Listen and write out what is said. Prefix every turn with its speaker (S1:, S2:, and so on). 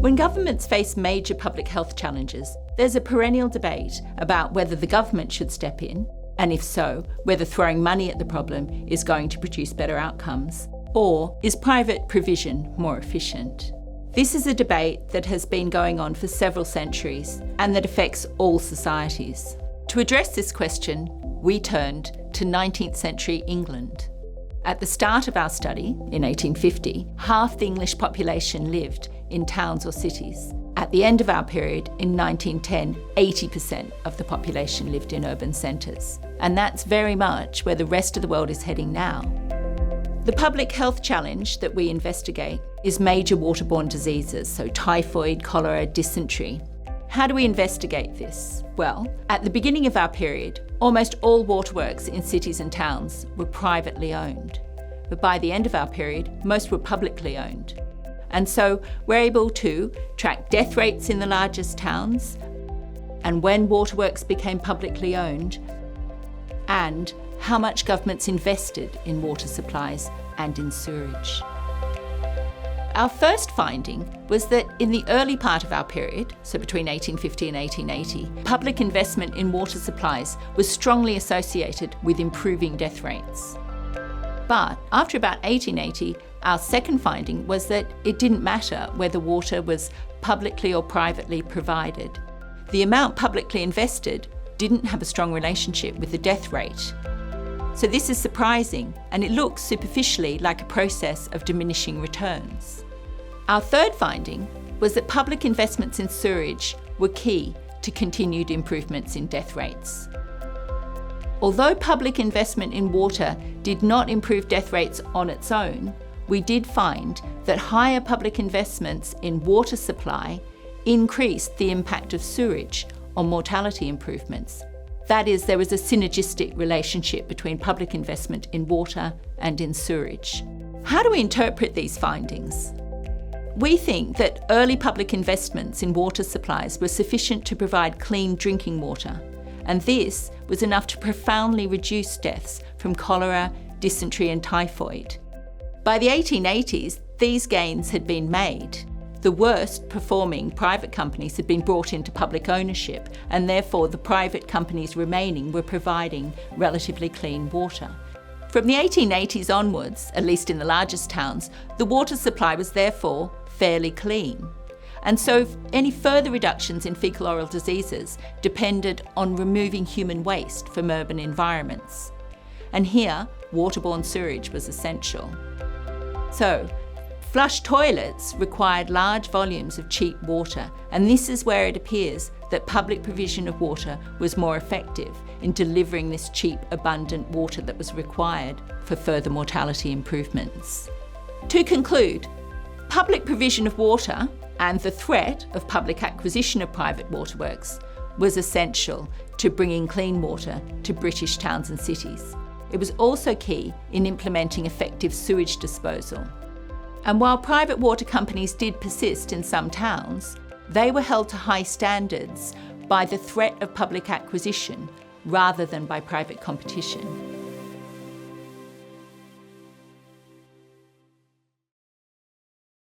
S1: When governments face major public health challenges, there's a perennial debate about whether the government should step in, and if so, whether throwing money at the problem is going to produce better outcomes, or is private provision more efficient? This is a debate that has been going on for several centuries and that affects all societies. To address this question, we turned to 19th century England. At the start of our study, in 1850, half the English population lived in towns or cities. At the end of our period, in 1910, 80% of the population lived in urban centres. And that's very much where the rest of the world is heading now. The public health challenge that we investigate is major waterborne diseases, so typhoid, cholera, dysentery. How do we investigate this? Well, at the beginning of our period, almost all waterworks in cities and towns were privately owned. But by the end of our period, most were publicly owned. And so we're able to track death rates in the largest towns, and when waterworks became publicly owned, and how much governments invested in water supplies and in sewerage. Our first finding was that in the early part of our period, so between 1850 and 1880, public investment in water supplies was strongly associated with improving death rates. But after about 1880, our second finding was that it didn't matter whether water was publicly or privately provided. The amount publicly invested didn't have a strong relationship with the death rate. So this is surprising, and it looks superficially like a process of diminishing returns. Our third finding was that public investments in sewerage were key to continued improvements in death rates. Although public investment in water did not improve death rates on its own, we did find that higher public investments in water supply increased the impact of sewerage on mortality improvements. That is, there was a synergistic relationship between public investment in water and in sewerage. How do we interpret these findings? We think that early public investments in water supplies were sufficient to provide clean drinking water, and this was enough to profoundly reduce deaths from cholera, dysentery and typhoid. By the 1880s, these gains had been made. The worst performing private companies had been brought into public ownership, and therefore the private companies remaining were providing relatively clean water. From the 1880s onwards, at least in the largest towns, the water supply was therefore fairly clean. And so any further reductions in fecal oral diseases depended on removing human waste from urban environments. And here, waterborne sewerage was essential. So, flush toilets required large volumes of cheap water, and this is where it appears that public provision of water was more effective in delivering this cheap, abundant water that was required for further mortality improvements. To conclude, public provision of water and the threat of public acquisition of private waterworks was essential to bringing clean water to British towns and cities. It was also key in implementing effective sewage disposal. And while private water companies did persist in some towns, they were held to high standards by the threat of public acquisition rather than by private competition.